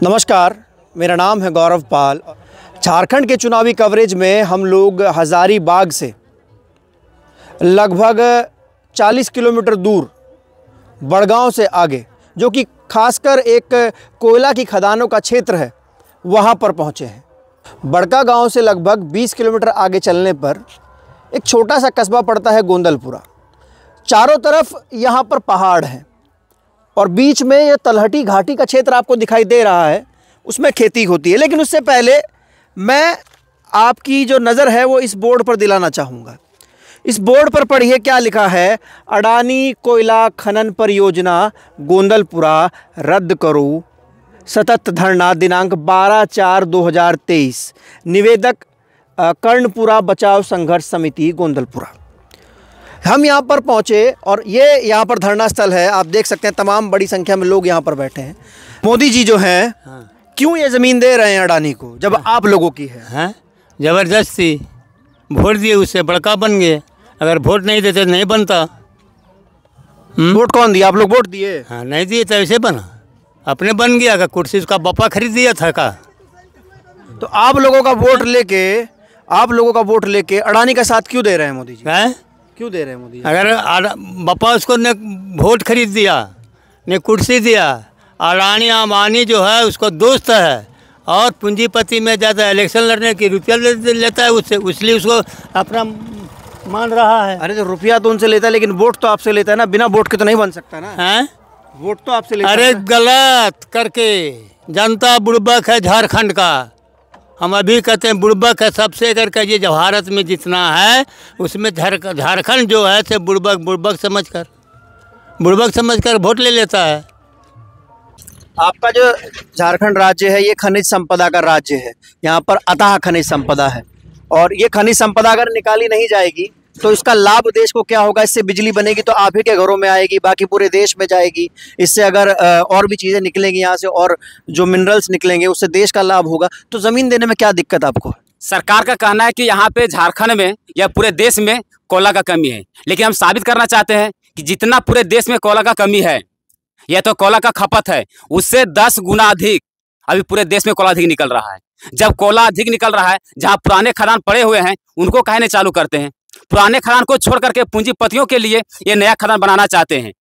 नमस्कार, मेरा नाम है गौरव पाल। झारखंड के चुनावी कवरेज में हम लोग हज़ारीबाग से लगभग 40 किलोमीटर दूर बड़गांव से आगे, जो कि खासकर एक कोयला की खदानों का क्षेत्र है, वहां पर पहुंचे हैं। बड़का गांव से लगभग 20 किलोमीटर आगे चलने पर एक छोटा सा कस्बा पड़ता है गोंदलपुरा। चारों तरफ यहां पर पहाड़ हैं और बीच में ये तलहटी घाटी का क्षेत्र आपको दिखाई दे रहा है, उसमें खेती होती है। लेकिन उससे पहले मैं आपकी जो नज़र है वो इस बोर्ड पर दिलाना चाहूँगा। इस बोर्ड पर पढ़िए क्या लिखा है। अडानी कोयला खनन परियोजना गोंदलपुरा रद्द करो, सतत धरना दिनांक 12/4/2023। निवेदक कर्णपुरा बचाव संघर्ष समिति गोंदलपुरा। हम यहाँ पर पहुँचे और ये यहाँ पर धरना स्थल है। आप देख सकते हैं तमाम बड़ी संख्या में लोग यहाँ पर बैठे हैं। मोदी जी जो हैं, क्यों ये ज़मीन दे रहे हैं अडानी को जब आप लोगों की है? ज़बरदस्ती वोट दिए, उससे बड़का बन गए। अगर वोट नहीं देते नहीं बनता। वोट कौन दिया? आप लोग वोट दिए? हाँ, नहीं दिए तो ऐसे बना, अपने बन गया का कुर्सी उसका बापा खरीद दिया था का। तो आप लोगों का वोट लेके अडानी का साथ क्यों दे रहे हैं मोदी जी? क्यों दे रहे हैं मोदी जी? अगर बापा उसको ने वोट खरीद दिया, ने कुर्सी दिया। अडानी अंबानी जो है उसको दोस्त है और पूंजीपति में ज़्यादा इलेक्शन लड़ने की रुपया लेता है उससे, इसलिए उसको अपना मान रहा है। अरे तो रुपया तो उनसे लेता है, लेकिन वोट तो आपसे लेता है ना। बिना वोट के तो नहीं बन सकता ना। हैं? वोट तो आपसे लेता है। अरे गलत करके जनता बुड़बक है झारखंड का। हम अभी कहते हैं बुड़बक है सबसे करके। ये जो भारत में जितना है उसमें झारखंड जो है से बुड़बक समझकर वोट ले लेता है। आपका जो झारखंड राज्य है ये खनिज संपदा का राज्य है। यहाँ पर अथाह खनिज संपदा है और ये खनिज संपदा अगर निकाली नहीं जाएगी तो इसका लाभ देश को क्या होगा? इससे बिजली बनेगी तो आप ही के घरों में आएगी, बाकी पूरे देश में जाएगी। इससे अगर और भी चीज़ें निकलेंगी यहाँ से और जो मिनरल्स निकलेंगे उससे देश का लाभ होगा। तो ज़मीन देने में क्या दिक्कत आपको? सरकार का कहना है कि यहाँ पे झारखंड में या पूरे देश में कोयला का कमी है, लेकिन हम साबित करना चाहते हैं कि जितना पूरे देश में कोयला का कमी है, यह तो कोयला का खपत है, उससे 10 गुना अधिक अभी पूरे देश में कोयला अधिक निकल रहा है। जब कोयला अधिक निकल रहा है, जहाँ पुराने खदान पड़े हुए हैं उनको कहने चालू करते हैं। पुराने खदान को छोड़ करके पूंजीपतियों के लिए ये नया खदान बनाना चाहते हैं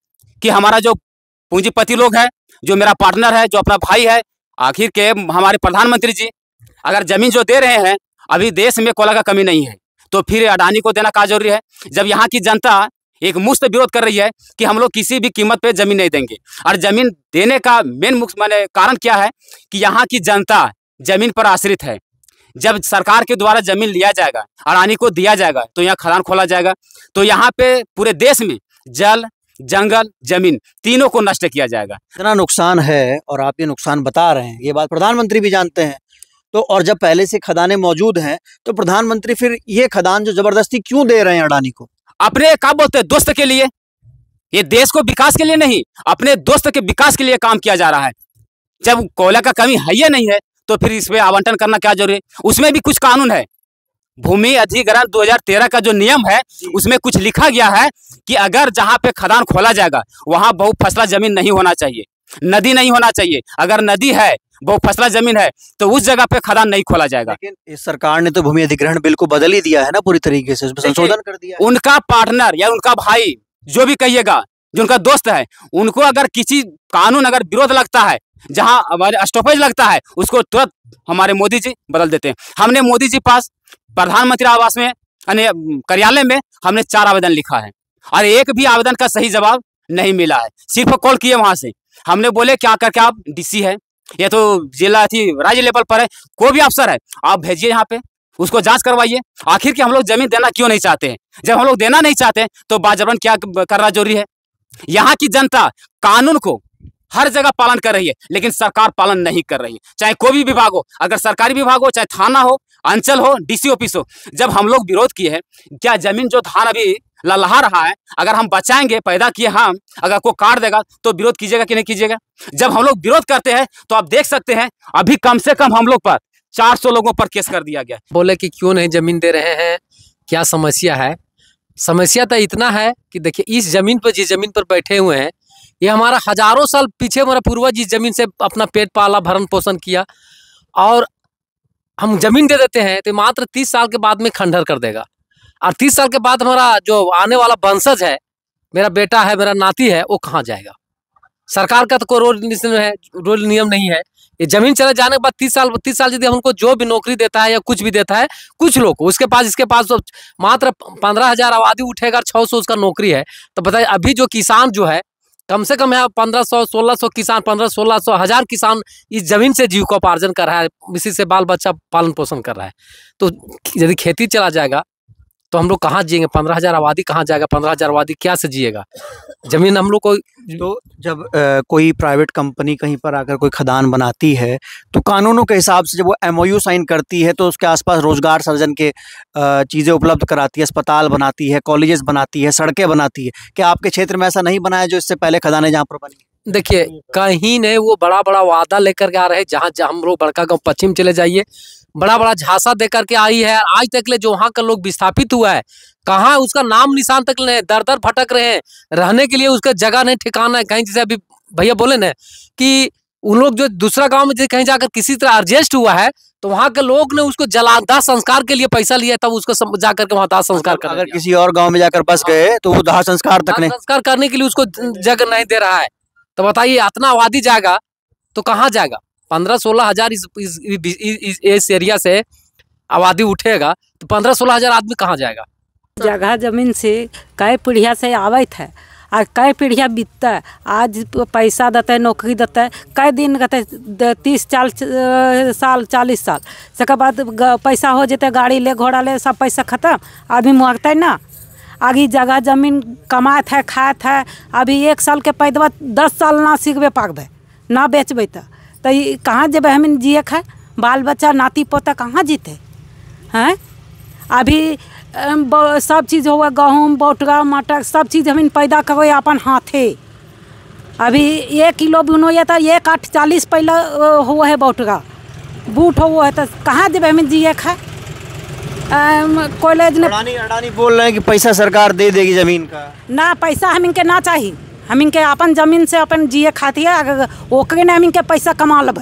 कि हमारा जो पूंजीपति लोग हैं, जो मेरा पार्टनर है, जो अपना भाई है, आखिर के हमारे प्रधानमंत्री जी अगर जमीन जो दे रहे हैं, अभी देश में कोयला का कमी नहीं है, तो फिर अडानी को देना क्या जरूरी है? जब यहाँ की जनता एक मुफ्त विरोध कर रही है कि हम लोग किसी भी कीमत पे जमीन नहीं देंगे। और जमीन देने का मेन मुख्य कारण क्या है कि यहाँ की जनता जमीन पर आश्रित है। जब सरकार के द्वारा जमीन लिया जाएगा, अडानी को दिया जाएगा, तो यहाँ खदान खोला जाएगा, तो यहाँ पे पूरे देश में जल, जंगल, जमीन तीनों को नष्ट किया जाएगा। इतना नुकसान है और आप ये नुकसान बता रहे हैं, ये बात प्रधानमंत्री भी जानते हैं। तो और जब पहले से खदानें मौजूद हैं तो प्रधानमंत्री फिर ये खदान जो जबरदस्ती क्यों दे रहे हैं अडानी को? अपने क्या बोलते हैं, दोस्त के लिए। ये देश को विकास के लिए नहीं, अपने दोस्त के विकास के लिए काम किया जा रहा है। जब कोयला का कमी है या नहीं है तो फिर इस पे आवंटन करना क्या जरूरी है? उसमें भी कुछ कानून है। भूमि अधिग्रहण 2013 का जो नियम है उसमें कुछ लिखा गया है कि अगर जहाँ पे खदान खोला जाएगा वहां बहुफसला जमीन नहीं होना चाहिए, नदी नहीं होना चाहिए। अगर नदी है, बहुफसला जमीन है, तो उस जगह पे खदान नहीं खोला जाएगा। लेकिन इस सरकार ने तो भूमि अधिग्रहण बिल को बदल ही दिया है ना, पूरी तरीके से उसमें संशोधन कर दिया है। उनका पार्टनर या उनका भाई जो भी कहिएगा, जो उनका दोस्त है, उनको अगर किसी कानून अगर विरोध लगता है, जहां हमारे स्टॉपेज लगता है, उसको तुरंत हमारे मोदी जी बदल देते हैं। हमने मोदी जी पास प्रधानमंत्री आवास में कार्यालय में हमने 4 आवेदन लिखा है और एक भी आवेदन का सही जवाब नहीं मिला है। सिर्फ कॉल किए वहां से, हमने बोले क्या करके आप डीसी है या तो जिला थी राज्य लेवल पर है, कोई भी अफसर है, आप भेजिए यहाँ पे, उसको जांच करवाइए। आखिर कि हम लोग जमीन देना क्यों नहीं चाहते हैं? जब हम लोग देना नहीं चाहते तो बाजबरन क्या करना जरूरी है? यहाँ की जनता कानून को हर जगह पालन कर रही है, लेकिन सरकार पालन नहीं कर रही है। चाहे कोई भी विभाग हो, अगर सरकारी विभाग हो, चाहे थाना हो, अंचल हो, डीसी ऑफिस हो। जब हम लोग विरोध किए हैं, क्या जमीन जो धान अभी ललहा रहा है, अगर हम बचाएंगे, पैदा किए हम, अगर कोई काट देगा तो विरोध कीजिएगा कि नहीं कीजिएगा? जब हम लोग विरोध करते हैं तो आप देख सकते हैं अभी कम से कम हम लोग पर 400 लोगों पर केस कर दिया गया। बोले कि क्यों नहीं जमीन दे रहे हैं, क्या समस्या है? समस्या तो इतना है कि देखिए, इस जमीन पर जिस जमीन पर बैठे हुए हैं, ये हमारा हजारों साल पीछे हमारा पूर्वज इस जमीन से अपना पेट पाला, भरण पोषण किया, और हम जमीन दे देते हैं तो मात्र 30 साल के बाद में खंडहर कर देगा। और 30 साल के बाद हमारा जो आने वाला वंशज है, मेरा बेटा है, मेरा नाती है, वो कहाँ जाएगा? सरकार का तो कोई रोल नियम नहीं है। ये जमीन चले जाने के बाद 30 साल यदि हमको जो भी नौकरी देता है या कुछ भी देता है, कुछ लोग को इसके पास तो मात्र 15,000 आबादी उठेगा, 600 उसका नौकरी है। तो बताइए अभी जो किसान जो है, कम से कम है 1500-1600 किसान, 1500-1600 हजार किसान इस जमीन से जीविकोपार्जन कर रहा है, इसी से बाल बच्चा पालन पोषण कर रहा है। तो यदि खेती चला जाएगा तो हम लोग कहाँ जिएंगे? 15,000 आबादी कहाँ जाएगा? 15,000 आबादी क्या से जिएगा? जमीन हम लोग को। तो जब कोई प्राइवेट कंपनी कहीं पर आकर कोई खदान बनाती है तो कानूनों के हिसाब से जब वो MOU साइन करती है तो उसके आसपास रोजगार सृजन के चीज़ें उपलब्ध कराती है, अस्पताल बनाती है, कॉलेजेस बनाती है, सड़कें बनाती है। क्या आपके क्षेत्र में ऐसा नहीं बनाया जो इससे पहले खदानें जहाँ पर बनी? देखिए कहीं नहीं, वो बड़ा बड़ा वादा लेकर के आ रहे हैं। जहाँ हम लोग बड़का गाँव पश्चिम चले जाइए, बड़ा बड़ा झांसा दे करके आई है। आज तक ले जो वहाँ का लोग विस्थापित हुआ है, कहाँ उसका नाम निशान तक नहीं, दर दर भटक रहे हैं। रहने के लिए उसका जगह नहीं, ठिकाना है कहीं। जैसे अभी भैया बोले ना कि उन लोग जो दूसरा गांव में कहीं जाकर किसी तरह एडजस्ट हुआ है, तो वहाँ के लोग ने उसको दाह संस्कार के लिए पैसा लिया, तब उसको जाकर के वहाँ दाह संस्कार कर। अगर किसी और गाँव में जाकर बस गए तो वो दाह संस्कार तक नहीं, संस्कार करने के लिए उसको जगह नहीं दे रहा है। तो बताइए इतना आबादी जाएगा तो कहाँ जाएगा? 15-16 हजार इस एरिया से आबादी उठेगा तो 15-16 हजार आदमी कहाँ जाएगा? जगह जमीन से कई पीढ़िया से आवत है, आज कई पीढ़िया बीतता है। आज पैसा देते है, नौकरी देते है, कई दिन कहते 30-40 साल 40 साल से बाद पैसा हो जाते, गाड़ी ले घोड़ा ले, सब पैसा खत्म, आदमी मुआगता है ना। आगे जगह जमीन कमात है, खात है। अभी 1 साल के पैदवा 10 साल ना सीखबे पाकबे, ना बेचबे तो कहाँ जब हमें जिए खाए? बाल बच्चा नाती पोता कहाँ जीते हैं? अभी सब चीज़ हुआ, गेहूँ बोटगा मटर सब चीज़ हमें पैदा करो अपन हाथे। अभी 1 किलो बुनो ये तो 1 8 40 पहले हुआ है बोटगा, बूट हुआ है, तो कहाँ जब हमें जिए खाए? कॉलेज ने अडानी बोल रहे हैं कि पैसा सरकार दे देगी जमीन का। ना, पैसा हम इनके ना चाहिए, हम इनके अपन जमीन से अपन जिए खाती है। अगर ओकरे ने हम इनके पैसा कमा लेबे।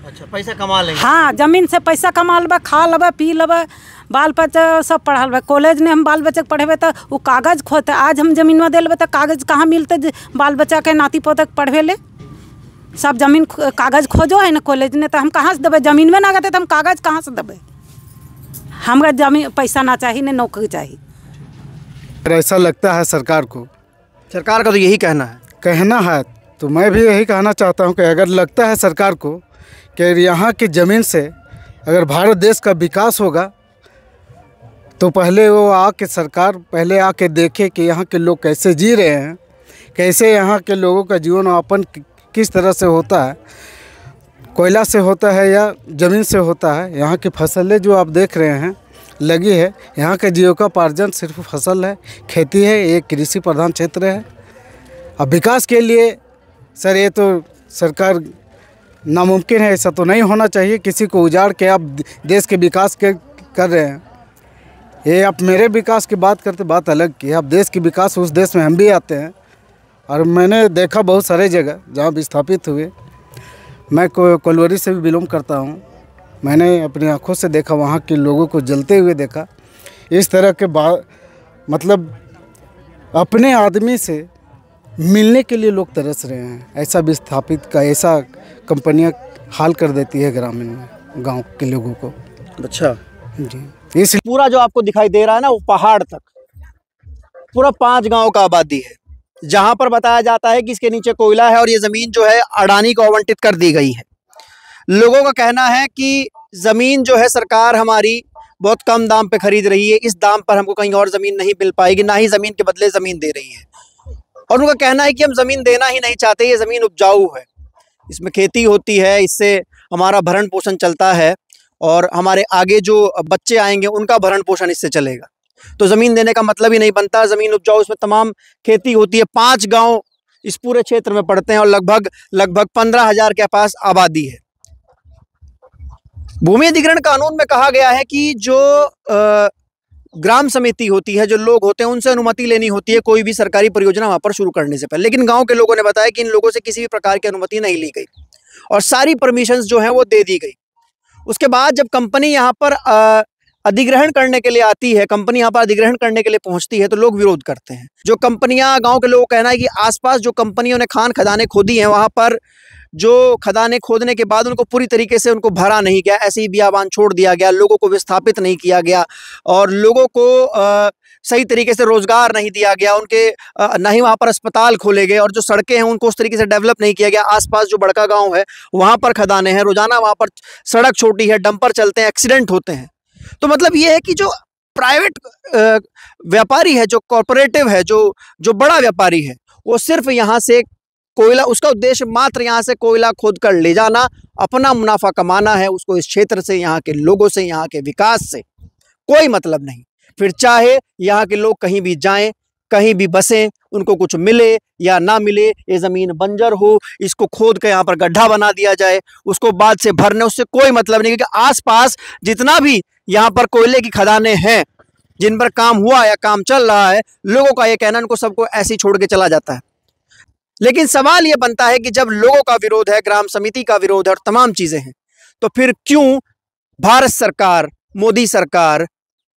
अच्छा, पैसा कमा लेंगे? हाँ, जमीन से पैसा कमा लेबे, खा लेबे, पी लेबे, बाल बच्चा सब पढ़ा लेबे। कॉलेज ने हम बाल बच्चा पढ़ेबे तो वो कागज खोते। आज हम जमीन में दे लेबे तो कागज कहाँ मिलते बाल बच्चा के नाती पोते पढ़े ले? सब जमीन कागज खोजो है ना कॉलेज ने, तो हम कहाँ से देबे? जमीन में ना गए तो हम कागज कहाँ से देबे? हमारा जमीन पैसा ना चाहिए, ना नौकरी चाहिए। ऐसा लगता है सरकार को, सरकार का तो यही कहना है। तो मैं भी यही कहना चाहता हूं कि अगर लगता है सरकार को कि यहाँ की ज़मीन से अगर भारत देश का विकास होगा, तो पहले वो सरकार पहले आके देखे कि यहाँ के लोग कैसे जी रहे हैं, कैसे यहाँ के लोगों का जीवन यापन किस तरह से होता है, कोयला से होता है या ज़मीन से होता है। यहाँ की फसलें जो आप देख रहे हैं लगी है, यहाँ का जीविकोपार्जन सिर्फ फसल है, खेती है, एक कृषि प्रधान क्षेत्र है। अब विकास के लिए सर ये तो सरकार नामुमकिन है, ऐसा तो नहीं होना चाहिए। किसी को उजाड़ के आप देश के विकास के कर रहे हैं। ये आप मेरे विकास की बात करते, बात अलग की है। आप देश की विकास, उस देश में हम भी आते हैं। और मैंने देखा बहुत सारे जगह जहाँ विस्थापित हुए। मैं कोलवरी से भी बिलोंग करता हूँ। मैंने अपनी आँखों से देखा, वहाँ के लोगों को जलते हुए देखा। इस तरह के मतलब अपने आदमी से मिलने के लिए लोग तरस रहे हैं। ऐसा विस्थापित का ऐसा कंपनियां हाल कर देती है ग्रामीण में, गांव के लोगों को। अच्छा जी, इस पूरा जो आपको दिखाई दे रहा है ना, वो पहाड़ तक पूरा 5 गांव का आबादी है, जहां पर बताया जाता है कि इसके नीचे कोयला है और ये ज़मीन जो है अडानी को आवंटित कर दी गई है। लोगों का कहना है कि ज़मीन जो है सरकार हमारी बहुत कम दाम पे खरीद रही है, इस दाम पर हमको कहीं और ज़मीन नहीं मिल पाएगी, ना ही ज़मीन के बदले ज़मीन दे रही है। और उनका कहना है कि हम ज़मीन देना ही नहीं चाहते, ये ज़मीन उपजाऊ है, इसमें खेती होती है, इससे हमारा भरण पोषण चलता है और हमारे आगे जो बच्चे आएंगे उनका भरण पोषण इससे चलेगा। तो ज़मीन देने का मतलब ही नहीं बनता। ज़मीन उपजाऊ, इसमें तमाम खेती होती है। 5 गांव इस पूरे क्षेत्र में पड़ते हैं और लगभग 15,000 के पास आबादी है। भूमि अधिग्रहण कानून में कहा गया है कि जो ग्राम समिति होती है, जो लोग होते हैं, उनसे अनुमति लेनी होती है कोई भी सरकारी परियोजना वहाँ पर शुरू करने से पहले। लेकिन गांव के लोगों ने बताया कि इन लोगों से किसी भी प्रकार की अनुमति नहीं ली गई और सारी परमिशंस जो हैं वो दे दी गई। उसके बाद जब कंपनी यहाँ पर अधिग्रहण करने के लिए आती है, कंपनी यहाँ पर अधिग्रहण करने के लिए पहुँचती है, तो लोग विरोध करते हैं। जो कंपनियाँ, गाँव के लोगों का कहना है कि आसपास जो कंपनियों ने खदानें खोदी हैं, वहाँ पर जो खदानें खोदने के बाद उनको पूरी तरीके से उनको भरा नहीं गया, ऐसे ही बियाबान छोड़ दिया गया, लोगों को विस्थापित नहीं किया गया और लोगों को सही तरीके से रोजगार नहीं दिया गया, उनके ना ही वहाँ पर अस्पताल खोले गए और जो सड़कें हैं उनको उस तरीके से डेवलप नहीं किया गया। आसपास जो बड़का गांव है वहाँ पर खदानें हैं, रोजाना वहाँ पर सड़क छोटी है, डंपर चलते हैं, एक्सीडेंट होते हैं। तो मतलब ये है कि जो प्राइवेट व्यापारी है, जो कॉरपोरेटिव है, जो बड़ा व्यापारी है, वो सिर्फ यहाँ से कोयला, उसका उद्देश्य मात्र यहाँ से कोयला खोद कर ले जाना, अपना मुनाफा कमाना है। उसको इस क्षेत्र से, यहाँ के लोगों से, यहाँ के विकास से कोई मतलब नहीं। फिर चाहे यहाँ के लोग कहीं भी जाएं, कहीं भी बसें, उनको कुछ मिले या ना मिले, ये ज़मीन बंजर हो, इसको खोद के यहाँ पर गड्ढा बना दिया जाए, उसको बाद से भरने, उससे कोई मतलब नहीं। क्योंकि आसपास जितना भी यहाँ पर कोयले की खदानें हैं, जिन पर काम हुआ या काम चल रहा है, लोगों का ये कहना, उनको सबको ऐसे ही छोड़ के चला जाता है। लेकिन सवाल ये बनता है कि जब लोगों का विरोध है, ग्राम समिति का विरोध है और तमाम चीज़ें हैं, तो फिर क्यों भारत सरकार, मोदी सरकार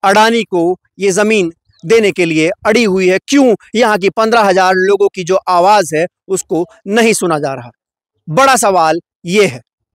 अडानी को ये ज़मीन देने के लिए अड़ी हुई है? क्यों यहाँ की 15,000 लोगों की जो आवाज़ है उसको नहीं सुना जा रहा? बड़ा सवाल ये है।